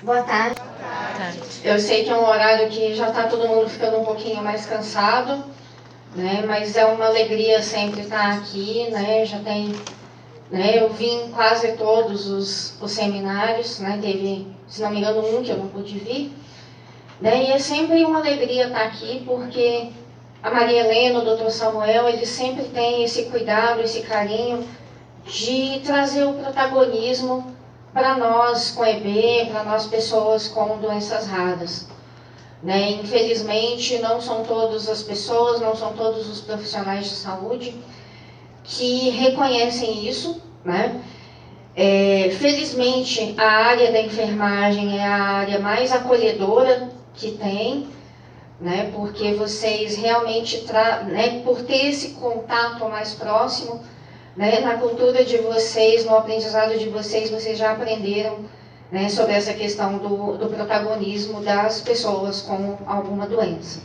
Boa tarde. Eu sei que é um horário que já está todo mundo ficando um pouquinho mais cansado, né? Mas é uma alegria sempre estar aqui, né? Já tem, né? Eu vim em quase todos os seminários, né? Teve, se não me engano, um que eu não pude vir, né? E é sempre uma alegria estar aqui porque a Maria Helena, o Dr. Samuel, eles sempre têm esse cuidado, esse carinho de trazer o protagonismo para nós com EB, para nós pessoas com doenças raras. Né? Infelizmente, não são todas as pessoas, não são todos os profissionais de saúde que reconhecem isso. Né? Felizmente, a área da enfermagem é a área mais acolhedora que tem, né? Porque vocês realmente, né? Por ter esse contato mais próximo, né? Na cultura de vocês, no aprendizado de vocês, vocês já aprenderam, né? Sobre essa questão do protagonismo das pessoas com alguma doença.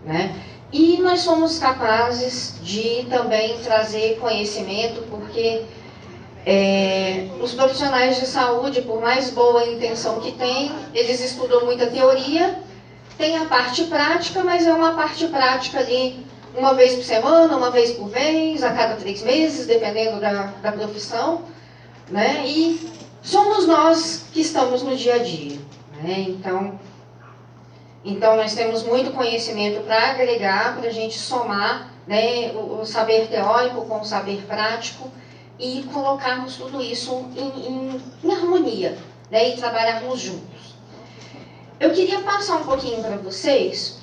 Né? E nós somos capazes de também trazer conhecimento, porque os profissionais de saúde, por mais boa intenção que têm, eles estudam muita teoria, tem a parte prática, mas é uma parte prática ali uma vez por semana, uma vez por mês, a cada 3 meses, dependendo da profissão, né? E somos nós que estamos no dia a dia, né? Então nós temos muito conhecimento para agregar, para a gente somar, né, o saber teórico com o saber prático e colocarmos tudo isso em harmonia, né, e trabalharmos juntos. Eu queria passar um pouquinho para vocês,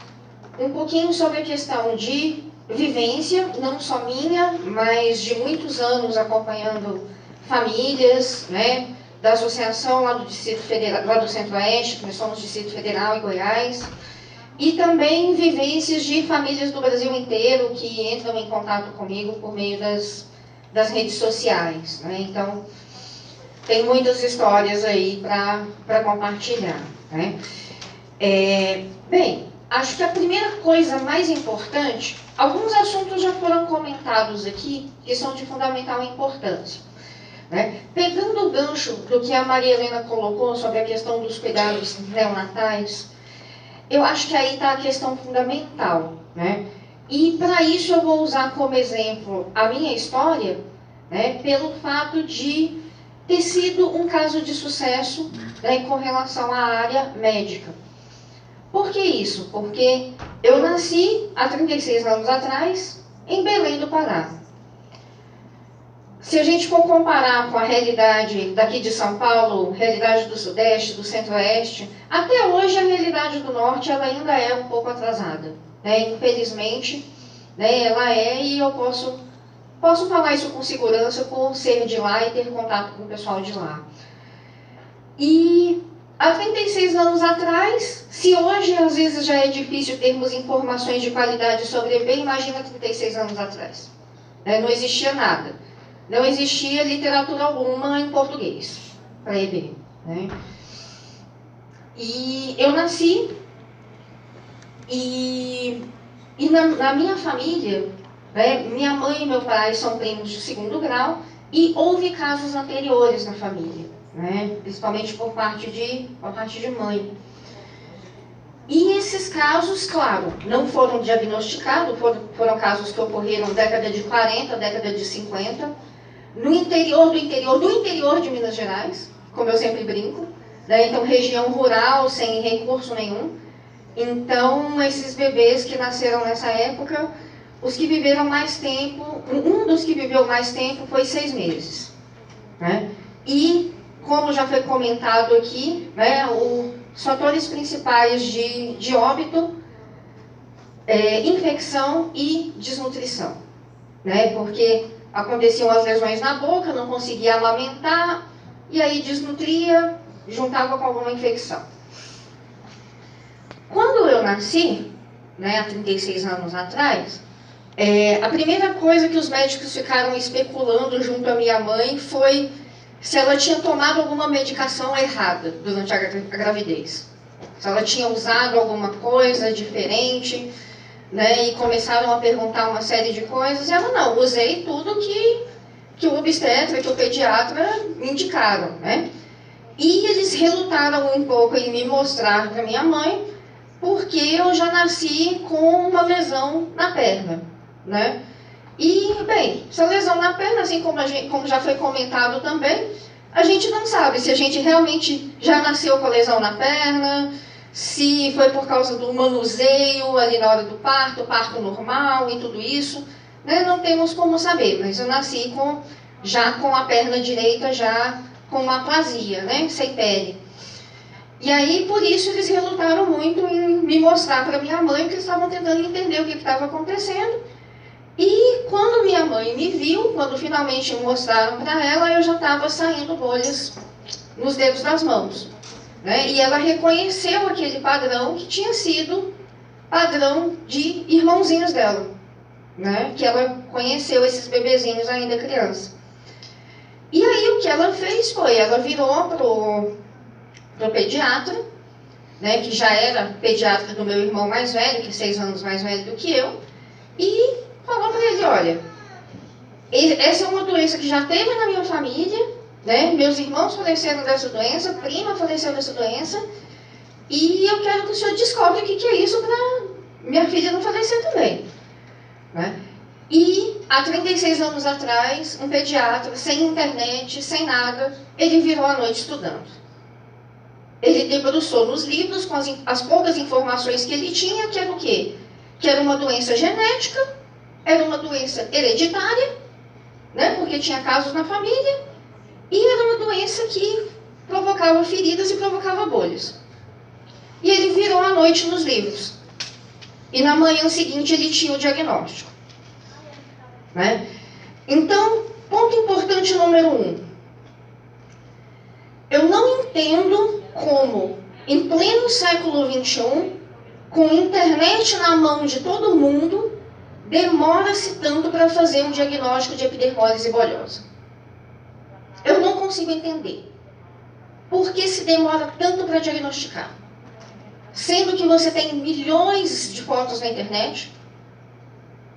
um pouquinho sobre a questão de vivência, não só minha, mas de muitos anos acompanhando famílias, né, da associação lá do Distrito Federal, lá do Centro-Oeste, que nós somos Distrito Federal e Goiás, e também vivências de famílias do Brasil inteiro que entram em contato comigo por meio das redes sociais. Né? Então, tem muitas histórias aí para compartilhar. Né? Bem, acho que a primeira coisa mais importante, alguns assuntos já foram comentados aqui, que são de fundamental importância. Né? Pegando o gancho do que a Maria Helena colocou sobre a questão dos cuidados neonatais, eu acho que aí está a questão fundamental. Né? E para isso eu vou usar como exemplo a minha história, né, pelo fato de ter sido um caso de sucesso, né, com relação à área médica. Por que isso? Porque eu nasci há 36 anos atrás em Belém do Pará. Se a gente for comparar com a realidade daqui de São Paulo, realidade do Sudeste, do Centro-Oeste, até hoje a realidade do Norte ela ainda é um pouco atrasada. Né? Infelizmente, né, ela é, e eu posso falar isso com segurança por ser de lá e ter contato com o pessoal de lá. E há 36 anos atrás, se hoje às vezes já é difícil termos informações de qualidade sobre EB, imagina 36 anos atrás. Né? Não existia nada. Não existia literatura alguma em português para EB. Né? E eu nasci e na minha família, né, minha mãe e meu pai são primos de 2º grau e houve casos anteriores na família, né, principalmente por parte de mãe. E esses casos, claro, não foram diagnosticados, foram casos que ocorreram na década de 40, década de 50, no interior do interior de Minas Gerais, como eu sempre brinco, né? Então região rural, sem recurso nenhum. Então esses bebês que nasceram nessa época, os que viveram mais tempo, um dos que viveu mais tempo foi 6 meses. Né? E, como já foi comentado aqui, né, os fatores principais de óbito, infecção e desnutrição. Né? Porque aconteciam as lesões na boca, não conseguia amamentar, e aí desnutria, juntava com alguma infecção. Quando eu nasci, né, há 36 anos atrás, a primeira coisa que os médicos ficaram especulando junto à minha mãe foi se ela tinha tomado alguma medicação errada durante a gravidez. Se ela tinha usado alguma coisa diferente, né, e começaram a perguntar uma série de coisas, e ela, não, usei tudo que o obstetra, que o pediatra me indicaram, né? E eles relutaram um pouco em me mostrar para minha mãe, porque eu já nasci com uma lesão na perna, né? E, bem, essa lesão na perna, assim como já foi comentado também, a gente não sabe se a gente realmente já nasceu com a lesão na perna, se foi por causa do manuseio ali na hora do parto normal e tudo isso, né? Não temos como saber, mas eu nasci já com a perna direita já com uma aplasia, né? Sem pele. E aí, por isso, eles relutaram muito em me mostrar para minha mãe, porque eles estavam tentando entender o que estava acontecendo. E quando minha mãe me viu, quando finalmente me mostraram para ela, eu já estava saindo bolhas nos dedos das mãos, né? E ela reconheceu aquele padrão que tinha sido padrão de irmãozinhos dela, né? Que ela conheceu esses bebezinhos ainda criança. E aí o que ela fez foi, ela virou pro pediatra, né? Que já era pediatra do meu irmão mais velho, que é 6 anos mais velho do que eu, e falou para ele, olha, essa é uma doença que já teve na minha família, né? Meus irmãos faleceram dessa doença, prima faleceu dessa doença, e eu quero que o senhor descobre o que é isso para minha filha não falecer também, né? E há 36 anos atrás, um pediatra, sem internet, sem nada, ele virou à noite estudando. Ele debruçou nos livros com as poucas informações que ele tinha, que era o quê? Que era uma doença genética, era uma doença hereditária, né? Porque tinha casos na família, e era uma doença que provocava feridas e provocava bolhas. E ele virou à noite nos livros. E na manhã seguinte ele tinha o diagnóstico, né? Então, ponto importante número 1. Eu não entendo como, em pleno século XXI, com internet na mão de todo mundo, demora-se tanto para fazer um diagnóstico de epidermólise bolhosa. Eu não consigo entender. Por que se demora tanto para diagnosticar? Sendo que você tem milhões de fotos na internet,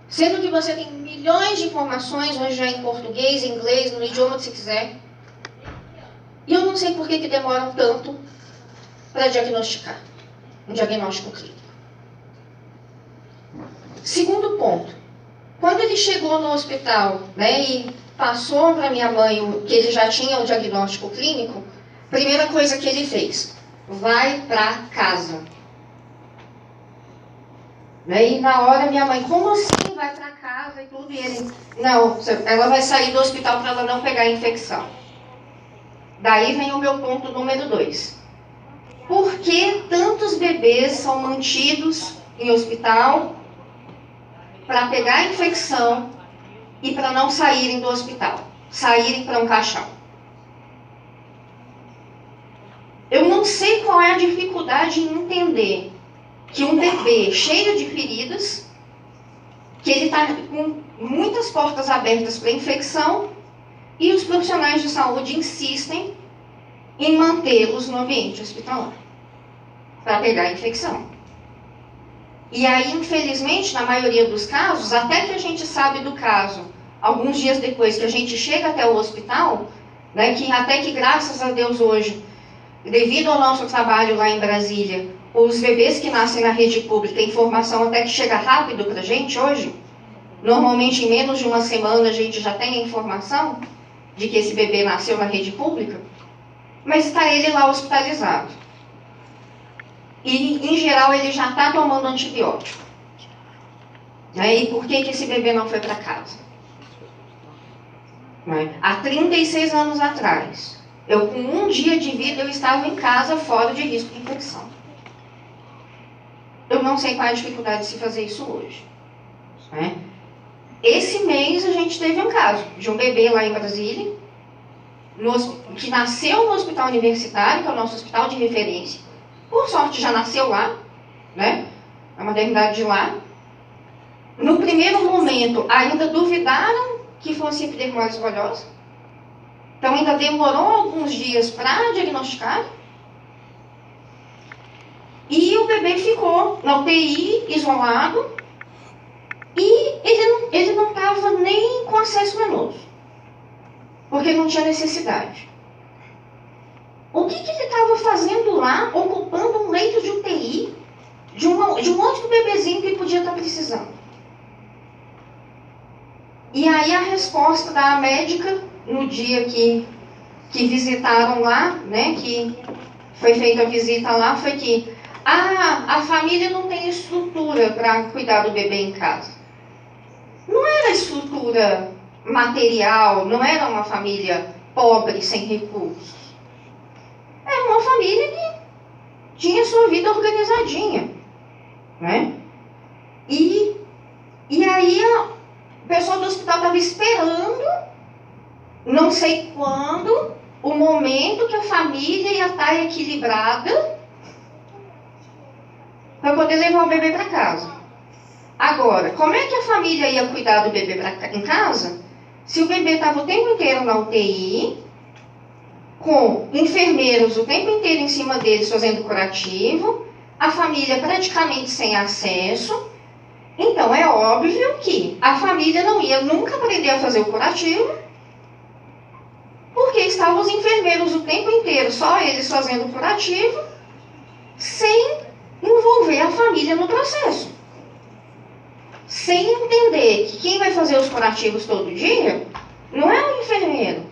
sendo que você tem milhões de informações, hoje já em português, em inglês, no idioma que você quiser. E eu não sei por que demoram tanto para diagnosticar, um diagnóstico clínico. Segundo ponto, quando ele chegou no hospital, né, e passou para minha mãe que ele já tinha o diagnóstico clínico, primeira coisa que ele fez, vai para casa. E na hora minha mãe, como assim vai para casa e tudo? E ele, não, ela vai sair do hospital para ela não pegar infecção. Daí vem o meu ponto número 2. Por que tantos bebês são mantidos em hospital para pegar infecção e para não saírem do hospital, saírem para um caixão? Eu não sei qual é a dificuldade em entender que um bebê cheio de feridas, que ele está com muitas portas abertas para infecção, e os profissionais de saúde insistem em mantê-los no ambiente hospitalar para pegar a infecção. E aí, infelizmente, na maioria dos casos, até que a gente sabe do caso, alguns dias depois que a gente chega até o hospital, né, até que graças a Deus hoje, devido ao nosso trabalho lá em Brasília, os bebês que nascem na rede pública, a informação até que chega rápido para a gente hoje, normalmente em menos de uma semana a gente já tem a informação de que esse bebê nasceu na rede pública, mas está ele lá hospitalizado. E, em geral, ele já está tomando antibiótico. E por que esse bebê não foi para casa? Há 36 anos atrás, eu com 1 dia de vida, eu estava em casa fora de risco de infecção. Eu não sei qual é a dificuldade de se fazer isso hoje. Esse mês a gente teve um caso de um bebê lá em Brasília, que nasceu no hospital universitário, que é o nosso hospital de referência. Por sorte já nasceu lá, né? A maternidade de lá. No primeiro momento ainda duvidaram que fosse epidermólise bolhosa. Então ainda demorou alguns dias para diagnosticar. E o bebê ficou na UTI, isolado, e ele não estava nem com acesso venoso, porque não tinha necessidade. O que ele estava fazendo lá, ocupando um leito de UTI de um outro bebezinho que podia estar precisando? E aí a resposta da médica, no dia que visitaram lá, né, que foi feita a visita lá, foi que a família não tem estrutura para cuidar do bebê em casa. Não era estrutura material, não era uma família pobre, sem recursos. Era uma família que tinha sua vida organizadinha, né? E aí o pessoal do hospital estava esperando, não sei quando, o momento que a família ia estar equilibrada para poder levar o bebê para casa. Agora, como é que a família ia cuidar do bebê em casa se o bebê estava o tempo inteiro na UTI, com enfermeiros o tempo inteiro em cima deles fazendo curativo, a família praticamente sem acesso? Então é óbvio que a família não ia nunca aprender a fazer o curativo, porque estavam os enfermeiros o tempo inteiro, só eles fazendo o curativo, sem envolver a família no processo. Sem entender que quem vai fazer os curativos todo dia não é o enfermeiro.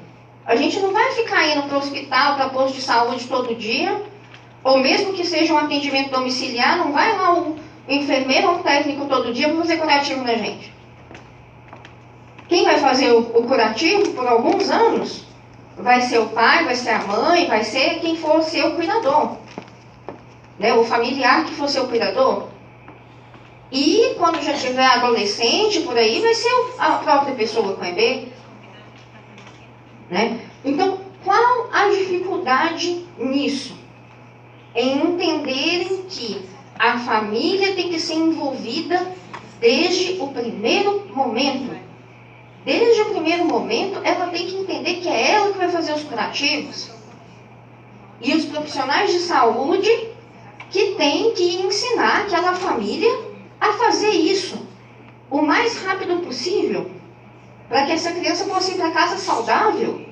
A gente não vai ficar indo para o hospital, para posto de saúde todo dia, ou mesmo que seja um atendimento domiciliar, não vai lá o enfermeiro ou o técnico todo dia para fazer curativo na gente. Quem vai fazer o curativo por alguns anos vai ser o pai, vai ser a mãe, vai ser quem for ser o cuidador, né? O familiar que for ser o cuidador. E quando já tiver adolescente por aí, vai ser a própria pessoa com o bebê, né? Então, qual a dificuldade nisso? Em entenderem que a família tem que ser envolvida desde o primeiro momento. Desde o primeiro momento, ela tem que entender que é ela que vai fazer os curativos. E os profissionais de saúde que têm que ensinar aquela família a fazer isso o mais rápido possível, para que essa criança possa ir para casa saudável,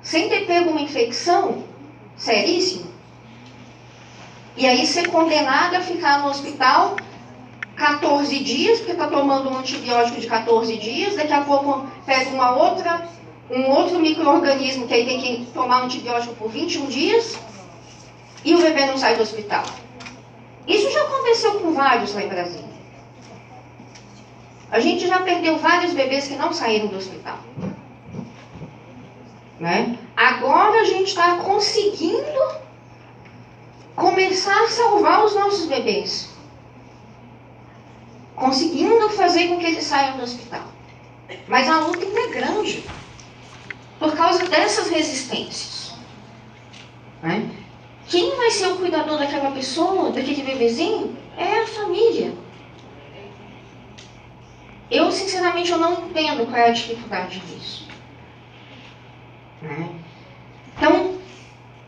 sem ter pego uma infecção seríssima, e aí ser condenada a ficar no hospital 14 dias, porque está tomando um antibiótico de 14 dias, daqui a pouco pega um outro micro-organismo que aí tem que tomar um antibiótico por 21 dias, e o bebê não sai do hospital. Isso já aconteceu com vários lá em Brasília. A gente já perdeu vários bebês que não saíram do hospital, né? Agora a gente está conseguindo começar a salvar os nossos bebês, conseguindo fazer com que eles saiam do hospital. Mas a luta ainda é grande, por causa dessas resistências, né? Quem vai ser o cuidador daquela pessoa, daquele bebezinho? É a família. Eu, sinceramente, eu não entendo qual é a dificuldade disso, né? Então,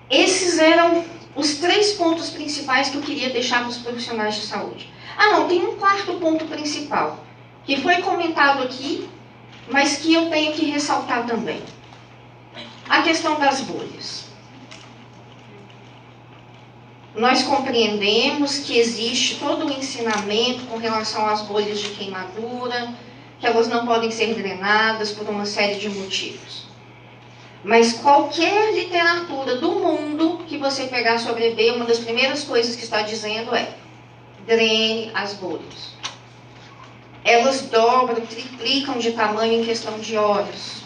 esses eram os 3 pontos principais que eu queria deixar para os profissionais de saúde. Ah, não, tem um 4º ponto principal, que foi comentado aqui, mas que eu tenho que ressaltar também. A questão das bolhas. Nós compreendemos que existe todo o ensinamento com relação às bolhas de queimadura, que elas não podem ser drenadas por uma série de motivos. Mas qualquer literatura do mundo que você pegar sobre EB, uma das primeiras coisas que está dizendo é: drene as bolhas. Elas dobram, triplicam de tamanho em questão de horas.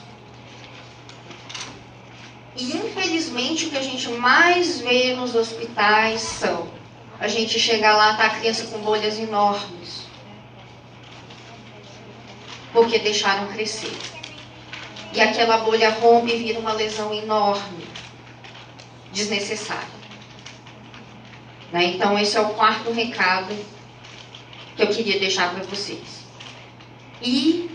E, infelizmente, o que a gente mais vê nos hospitais são: a gente chega lá, tá a criança com bolhas enormes, porque deixaram crescer. E aquela bolha rompe e vira uma lesão enorme, desnecessária, né? Então, esse é o 4º recado que eu queria deixar para vocês. E,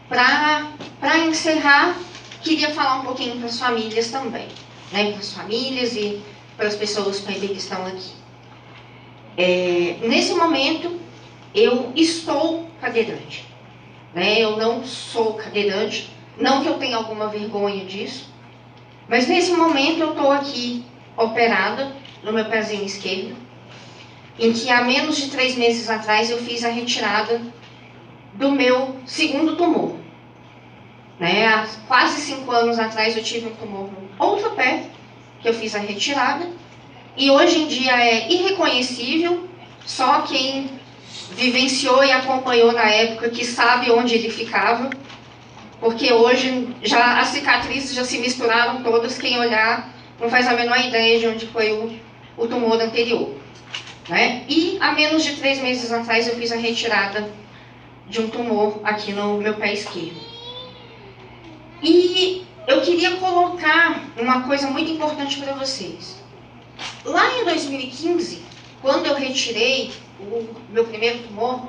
para encerrar, queria falar um pouquinho para as famílias também, né? Para as famílias e para as pessoas com EB que estão aqui. Nesse momento, eu estou cadeirante, né? Eu não sou cadeirante, não que eu tenha alguma vergonha disso, Mas nesse momento eu estou aqui operada no meu pezinho esquerdo, em que há menos de 3 meses atrás eu fiz a retirada do meu segundo tumor. Né? Há quase 5 anos atrás eu tive um tumor no outro pé, que eu fiz a retirada, e hoje em dia é irreconhecível, só quem vivenciou e acompanhou na época que sabe onde ele ficava, porque hoje já as cicatrizes já se misturaram todas, quem olhar não faz a menor ideia de onde foi o tumor anterior. Né? E há menos de 3 meses atrás eu fiz a retirada de um tumor aqui no meu pé esquerdo. E eu queria colocar uma coisa muito importante para vocês. Lá em 2015, quando eu retirei o meu primeiro tumor,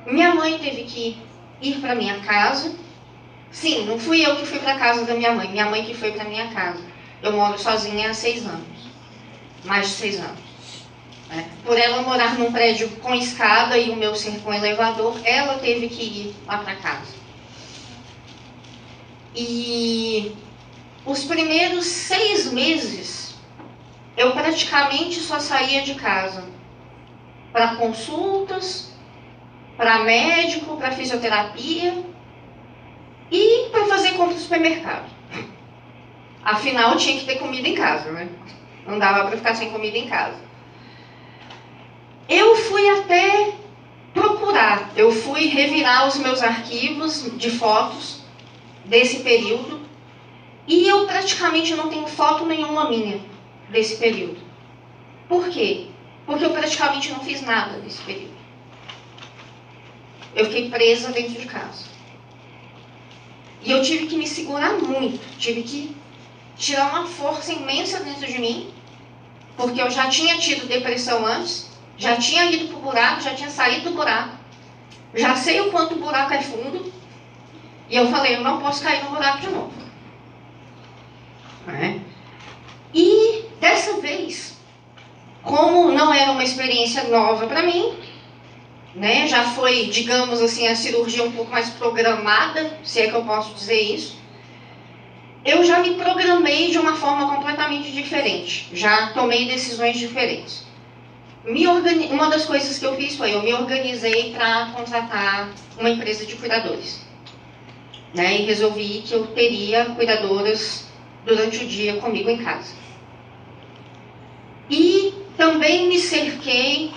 minha mãe teve que ir para minha casa. Sim, não fui eu que fui para a casa da minha mãe que foi para minha casa. Eu moro sozinha há 6 anos. Mais de 6 anos. Né? Por ela morar num prédio com escada e o meu ser com elevador, ela teve que ir lá para casa. E os primeiros 6 meses, eu praticamente só saía de casa para consultas, para médico, para fisioterapia e para fazer compra no supermercado. Afinal, tinha que ter comida em casa, né? Não dava para ficar sem comida em casa. Eu fui até procurar, eu fui revirar os meus arquivos de fotos desse período e eu praticamente não tenho foto nenhuma minha desse período. Por quê? Porque eu praticamente não fiz nada nesse período. Eu fiquei presa dentro de casa. E eu tive que me segurar muito, tive que tirar uma força imensa dentro de mim, porque eu já tinha tido depressão antes, já tinha ido pro buraco, já tinha saído do buraco, já sei o quanto o buraco é fundo, e eu falei, eu não posso cair no buraco de novo. E dessa vez, como não era uma experiência nova para mim, né, já foi, digamos assim, a cirurgia um pouco mais programada, se é que eu posso dizer isso, eu já me programei de uma forma completamente diferente, já tomei decisões diferentes. Uma das coisas que eu fiz foi, eu me organizei para contratar uma empresa de cuidadores. Né, e resolvi que eu teria cuidadoras durante o dia comigo em casa. E também me cerquei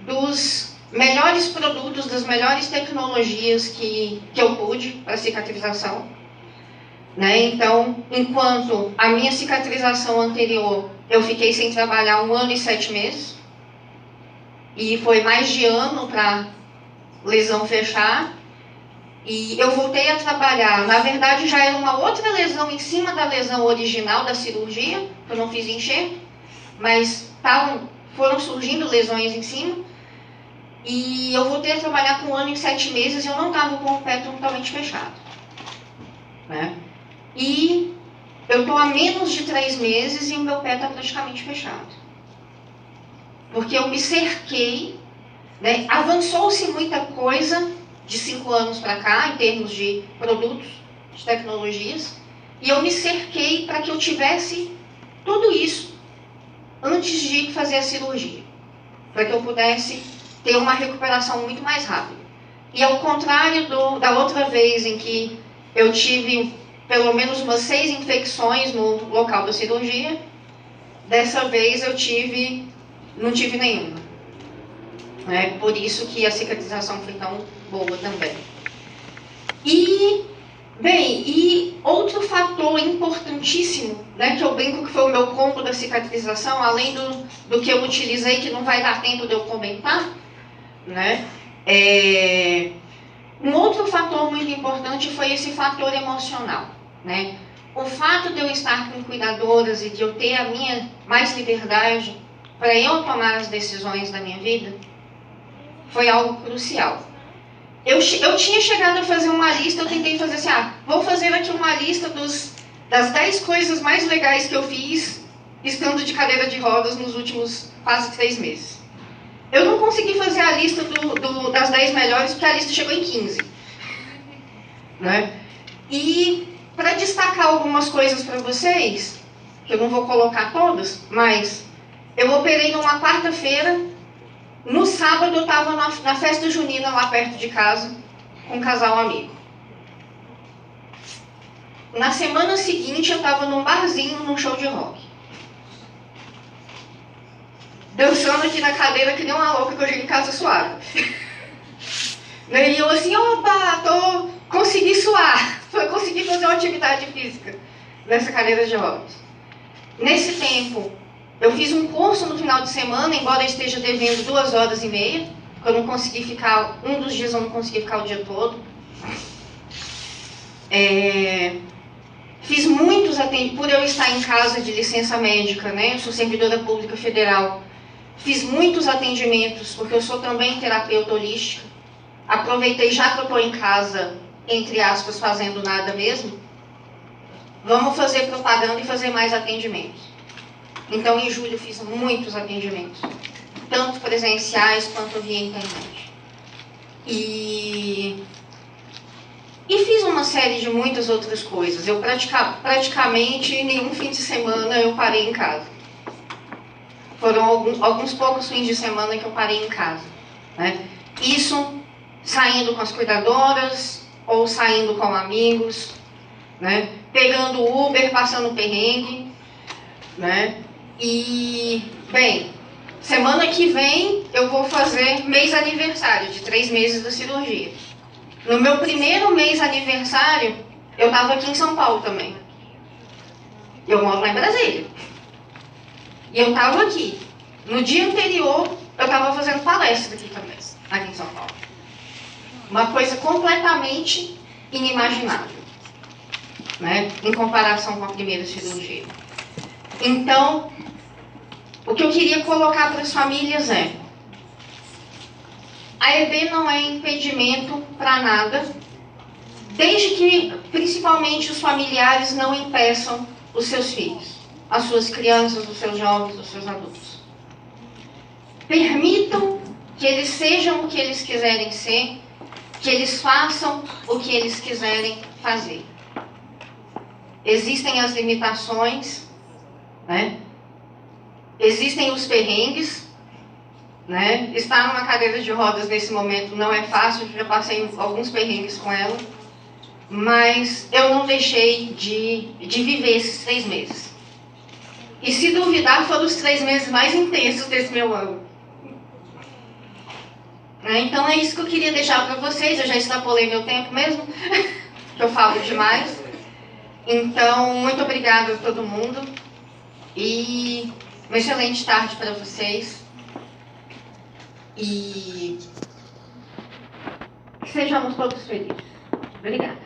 dos melhores produtos, das melhores tecnologias que eu pude para cicatrização. Né? Então, enquanto a minha cicatrização anterior, eu fiquei sem trabalhar 1 ano e 7 meses, e foi mais de ano para lesão fechar, e eu voltei a trabalhar, na verdade já era uma outra lesão em cima da lesão original da cirurgia, que eu não fiz enxerto, mas foram surgindo lesões em cima, e eu voltei a trabalhar com 1 ano e 7 meses e eu não estava com o pé totalmente fechado. Né? E eu estou há menos de 3 meses e o meu pé está praticamente fechado. Porque eu me cerquei, né? Avançou-se muita coisa de 5 anos para cá, em termos de produtos, de tecnologias, e eu me cerquei para que eu tivesse tudo isso antes de fazer a cirurgia, para que eu pudesse ter uma recuperação muito mais rápida. E ao contrário da outra vez em que eu tive pelo menos umas 6 infecções no local da cirurgia, dessa vez eu não tive nenhuma. Por isso que a cicatrização foi tão boa também. E outro fator importantíssimo, né, que eu brinco que foi o meu combo da cicatrização, além do que eu utilizei, que não vai dar tempo de eu comentar, né, um outro fator muito importante foi esse fator emocional. Né? O fato de eu estar com cuidadoras e de eu ter a minha mais liberdade para eu tomar as decisões da minha vida, foi algo crucial. Eu tinha chegado a fazer uma lista, eu tentei fazer assim, vou fazer aqui uma lista das 10 coisas mais legais que eu fiz estando de cadeira de rodas nos últimos quase 3 meses. Eu não consegui fazer a lista das 10 melhores, porque a lista chegou em 15. Né? E para destacar algumas coisas para vocês, que eu não vou colocar todas, mas eu operei numa quarta-feira, no sábado eu estava na festa junina lá perto de casa, com um casal amigo. Na semana seguinte eu estava num barzinho, num show de rock. Dançando aqui na cadeira que nem uma louca que eu cheguei em casa suave. E eu assim, opa, consegui suar, consegui fazer uma atividade física nessa cadeira de rodas. Nesse tempo, eu fiz um curso no final de semana, embora eu esteja devendo 2h30, eu não consegui ficar, um dos dias eu não consegui ficar o dia todo. Fiz muitos atendimentos, por eu estar em casa de licença médica, né? Eu sou servidora pública federal. Fiz muitos atendimentos, porque eu sou também terapeuta holística. Aproveitei, já que eu estou em casa, entre aspas, fazendo nada mesmo, vamos fazer propaganda e fazer mais atendimentos. Então, em julho, fiz muitos atendimentos, tanto presenciais quanto via internet. E fiz uma série de muitas outras coisas. Eu praticamente, nenhum fim de semana eu parei em casa. Foram alguns poucos fins de semana que eu parei em casa, né? Isso saindo com as cuidadoras ou saindo com amigos, né? Pegando Uber, passando perrengue, né? E, bem, semana que vem eu vou fazer mês aniversário de 3 meses da cirurgia. No meu primeiro mês aniversário, eu estava aqui em São Paulo também. Eu moro lá em Brasília. E eu estava aqui. No dia anterior, eu estava fazendo palestra aqui também, aqui em São Paulo. Uma coisa completamente inimaginável, né? Em comparação com a primeira cirurgia. Então, o que eu queria colocar para as famílias é: a EB não é impedimento para nada, desde que, principalmente, os familiares não impeçam os seus filhos, as suas crianças, os seus jovens, os seus adultos. Permitam que eles sejam o que eles quiserem ser, que eles façam o que eles quiserem fazer. Existem as limitações, né? Existem os perrengues, né? Estar numa cadeira de rodas nesse momento não é fácil, já passei alguns perrengues com ela, mas eu não deixei de viver esses 3 meses. E se duvidar, foram os 3 meses mais intensos desse meu ano. Então é isso que eu queria deixar para vocês. Eu já extrapolei meu tempo mesmo, que eu falo demais. Então, muito obrigada a todo mundo e uma excelente tarde para vocês. E que sejamos todos felizes. Obrigada.